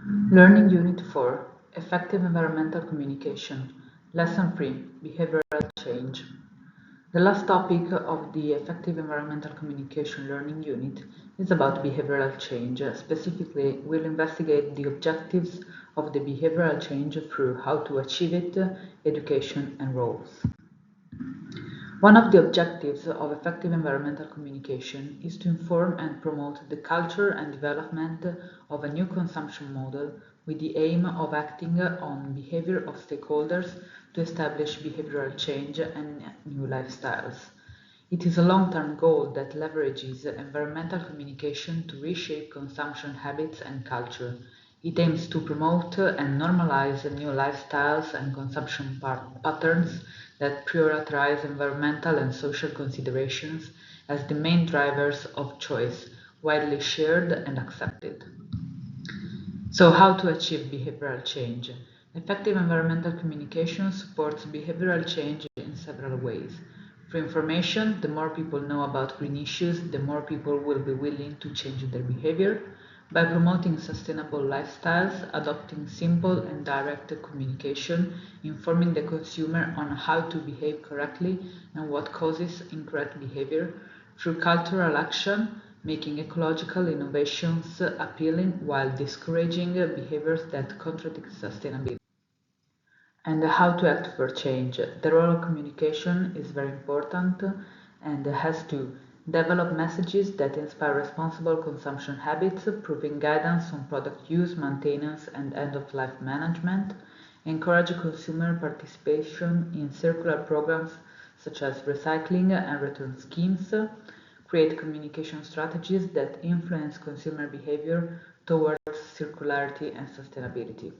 Learning Unit 4: Effective Environmental Communication. Lesson 3: Behavioral Change. The last topic of the Effective Environmental Communication Learning Unit is about behavioral change. Specifically, we'll investigate the objectives of the behavioral change through how to achieve it, education, and roles. One of the objectives of effective environmental communication is to inform and promote the culture and development of a new consumption model with the aim of acting on behavior of stakeholders to establish behavioral change and new lifestyles. It is a long-term goal that leverages environmental communication to reshape consumption habits and culture. It aims to promote and normalize new lifestyles and consumption patterns that prioritize environmental and social considerations as the main drivers of choice, widely shared and accepted. So, how to achieve behavioral change? Effective environmental communication supports behavioral change in several ways. Through information, the more people know about green issues, the more people will be willing to change their behavior. By promoting sustainable lifestyles, adopting simple and direct communication, informing the consumer on how to behave correctly and what causes incorrect behavior. Through cultural action, making ecological innovations appealing while discouraging behaviors that contradict sustainability. And how to act for change. The role of communication is very important and has to develop messages that inspire responsible consumption habits, provide guidance on product use, maintenance, and end-of-life management, encourage consumer participation in circular programs such as recycling and return schemes, create communication strategies that influence consumer behavior towards circularity and sustainability.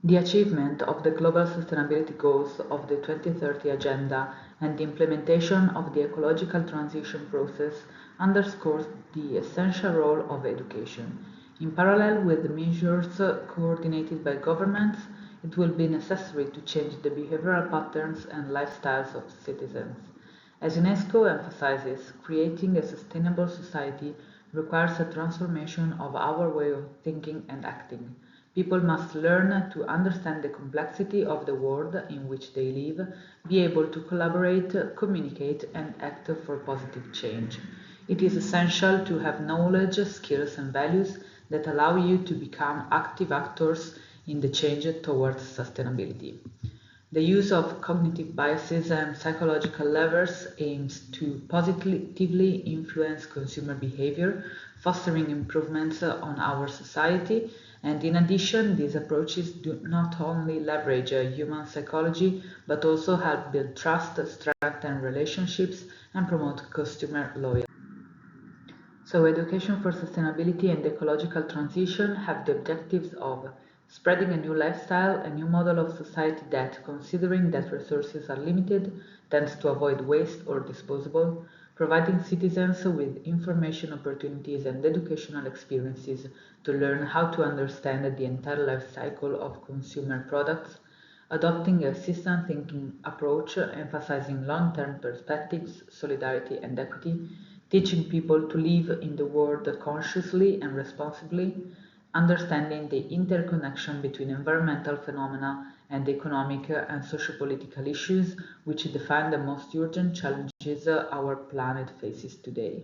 The achievement of the global sustainability goals of the 2030 Agenda and the implementation of the ecological transition process underscores the essential role of education. In parallel with the measures coordinated by governments, it will be necessary to change the behavioral patterns and lifestyles of citizens. As UNESCO emphasizes, creating a sustainable society requires a transformation of our way of thinking and acting. People must learn to understand the complexity of the world in which they live, be able to collaborate, communicate, and act for positive change. It is essential to have knowledge, skills, and values that allow you to become active actors in the change towards sustainability. The use of cognitive biases and psychological levers aims to positively influence consumer behavior, fostering improvements on our society. And in addition, these approaches do not only leverage human psychology, but also help build trust, strengthen relationships, and promote consumer loyalty. So, education for sustainability and ecological transition have the objectives of spreading a new lifestyle, a new model of society that, considering that resources are limited, tends to avoid waste or disposable, providing citizens with information opportunities and educational experiences to learn how to understand the entire life cycle of consumer products, adopting a system thinking approach emphasizing long-term perspectives, solidarity and equity, teaching people to live in the world consciously and responsibly, understanding the interconnection between environmental phenomena and economic and socio-political issues which define the most urgent challenges our planet faces today.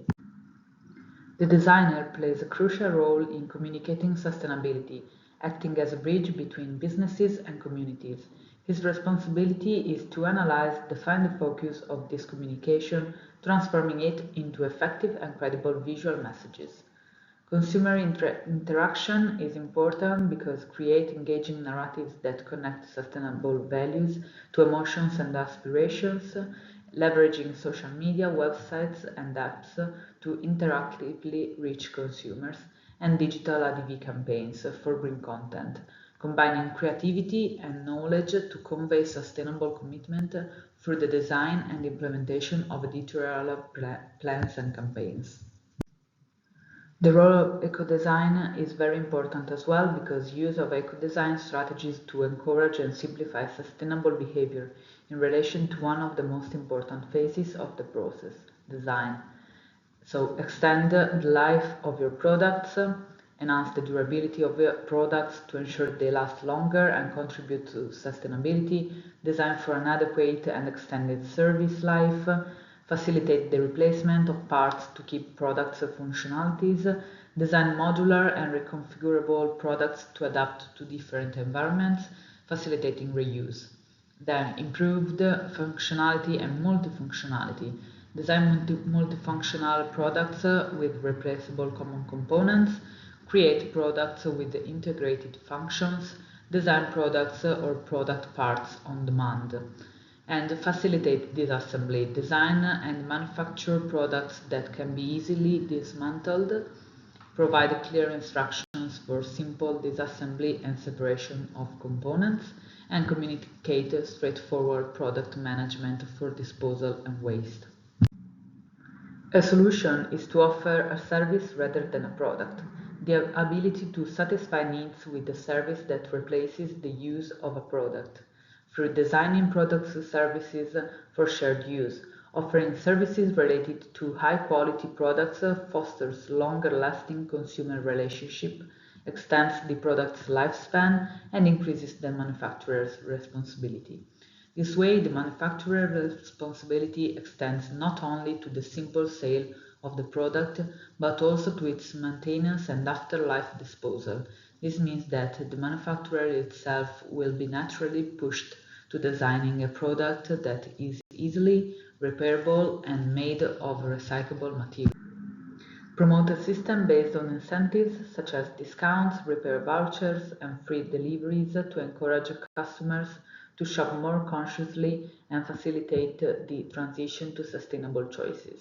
The designer plays a crucial role in communicating sustainability, acting as a bridge between businesses and communities. His responsibility is to analyze, define the focus of this communication, transforming it into effective and credible visual messages. Consumer interaction is important because create engaging narratives that connect sustainable values to emotions and aspirations, leveraging social media, websites, and apps to interactively reach consumers, and digital ADV campaigns for green content, combining creativity and knowledge to convey sustainable commitment through the design and implementation of editorial plans and campaigns. The role of eco-design is very important as well because use of eco-design strategies to encourage and simplify sustainable behavior in relation to one of the most important phases of the process, design. So extend the life of your products, enhance the durability of products to ensure they last longer and contribute to sustainability, design for an adequate and extended service life, facilitate the replacement of parts to keep products functionalities, design modular and reconfigurable products to adapt to different environments, facilitating reuse. Then improved functionality and multifunctionality. Design multifunctional products with replaceable common components, create products with integrated functions, design products or product parts on demand, and facilitate disassembly. Design and manufacture products that can be easily dismantled, provide clear instructions for simple disassembly and separation of components, and communicate straightforward product management for disposal and waste. A solution is to offer a service rather than a product, the ability to satisfy needs with a service that replaces the use of a product. Through designing products and services for shared use, offering services related to high-quality products fosters longer-lasting consumer relationship, extends the product's lifespan, and increases the manufacturer's responsibility. This way, the manufacturer's responsibility extends not only to the simple sale of the product, but also to its maintenance and afterlife disposal. This means that the manufacturer itself will be naturally pushed to designing a product that is easily repairable and made of recyclable material. Promote a system based on incentives such as discounts, repair vouchers, and free deliveries to encourage customers to shop more consciously and facilitate the transition to sustainable choices.